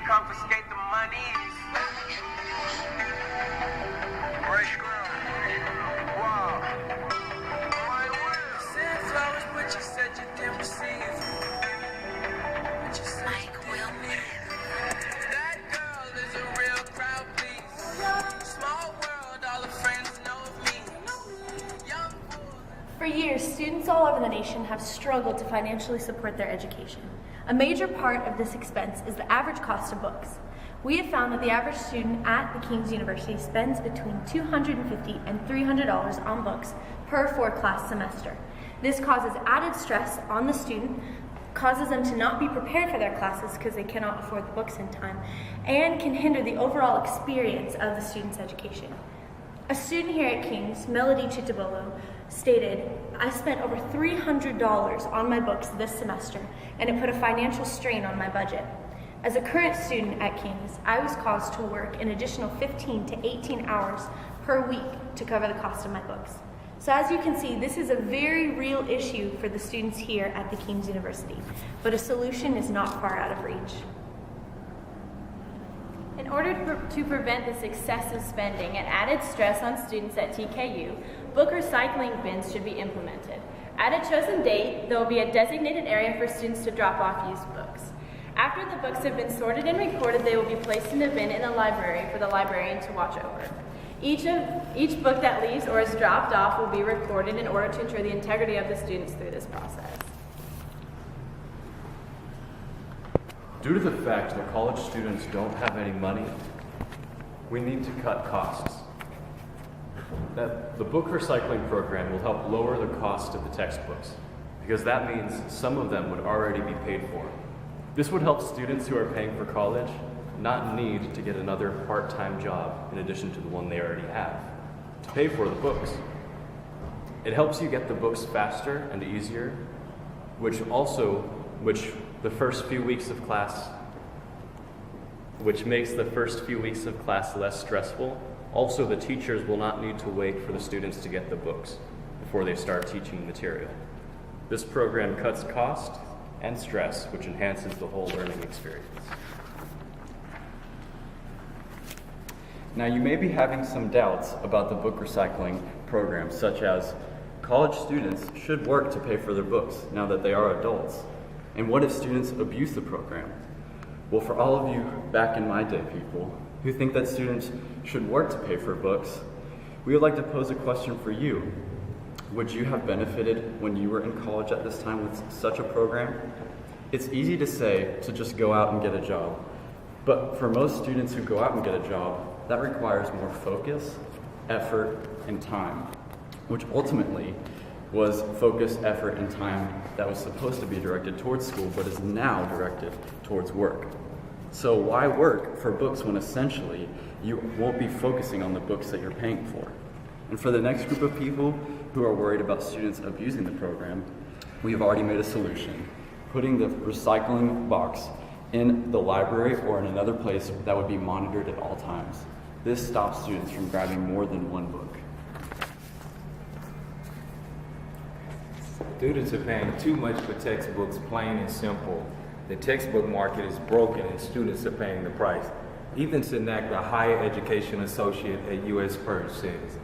confiscate the monies. Fresh ground. Wow. My word. Send flowers, but you said you didn't receive. But you said Mike will live. That girl is a real crowd, please. Small world, all the friends know of me. Young fool. For years, students all over the nation have struggled to financially support their education. A major part of this expense is the average cost of books. We have found that the average student at the King's University spends between $250 and $300 on books per 4-class semester. This causes added stress on the student, causes them to not be prepared for their classes because they cannot afford the books in time, and can hinder the overall experience of the student's education. A student here at King's, Melody Chitabolo, stated, "I spent over $300 on my books this semester, and it put a financial strain on my budget. As a current student at King's, I was caused to work an additional 15 to 18 hours per week to cover the cost of my books." So as you can see, this is a very real issue for the students here at the King's University, but a solution is not far out of reach. In order to prevent this excessive spending and added stress on students at TKU, book recycling bins should be implemented. At a chosen date, there will be a designated area for students to drop off used books. After the books have been sorted and recorded, they will be placed in a bin in the library for the librarian to watch over. Each book that leaves or is dropped off will be recorded in order to ensure the integrity of the students through this process. Due to the fact that college students don't have any money, we need to cut costs. The book recycling program will help lower the cost of the textbooks, because that means some of them would already be paid for. This would help students who are paying for college not need to get another part-time job in addition to the one they already have to pay for the books. It helps you get the books faster and easier, which the first few weeks of class, which makes the first few weeks of class less stressful. Also, the teachers will not need to wait for the students to get the books before they start teaching material. This program cuts cost and stress, which enhances the whole learning experience. Now, you may be having some doubts about the book recycling program, such as college students should work to pay for their books now that they are adults. And what if students abuse the program? Well, for all of you back in my day people who think that students should work to pay for books, we would like to pose a question for you. Would you have benefited when you were in college at this time with such a program? It's easy to say to just go out and get a job, but for most students who go out and get a job, that requires more focus, effort, and time, which ultimately was focus, effort, and time that was supposed to be directed towards school, but is now directed towards work. So why work for books when essentially you won't be focusing on the books that you're paying for? And for the next group of people who are worried about students abusing the program, we've already made a solution: putting the recycling box in the library or in another place that would be monitored at all times. This stops students from grabbing more than one book. Students are paying too much for textbooks, plain and simple. The textbook market is broken and students are paying the price. Ethan Sinek, the higher education associate at U.S. Purge, says,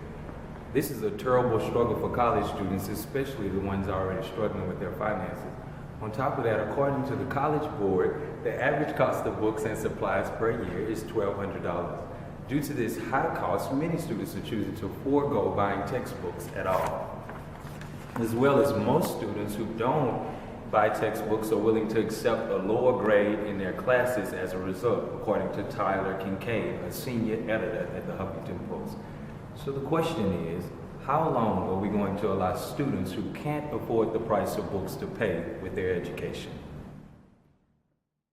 "This is a terrible struggle for college students, especially the ones already struggling with their finances. On top of that, according to the College Board, the average cost of books and supplies per year is $1,200. Due to this high cost, many students are choosing to forego buying textbooks at all. As well as most students who don't buy textbooks are willing to accept a lower grade in their classes as a result, according to Tyler Kincaid, a senior editor at the Huffington Post. So the question is, how long are we going to allow students who can't afford the price of books to pay with their education?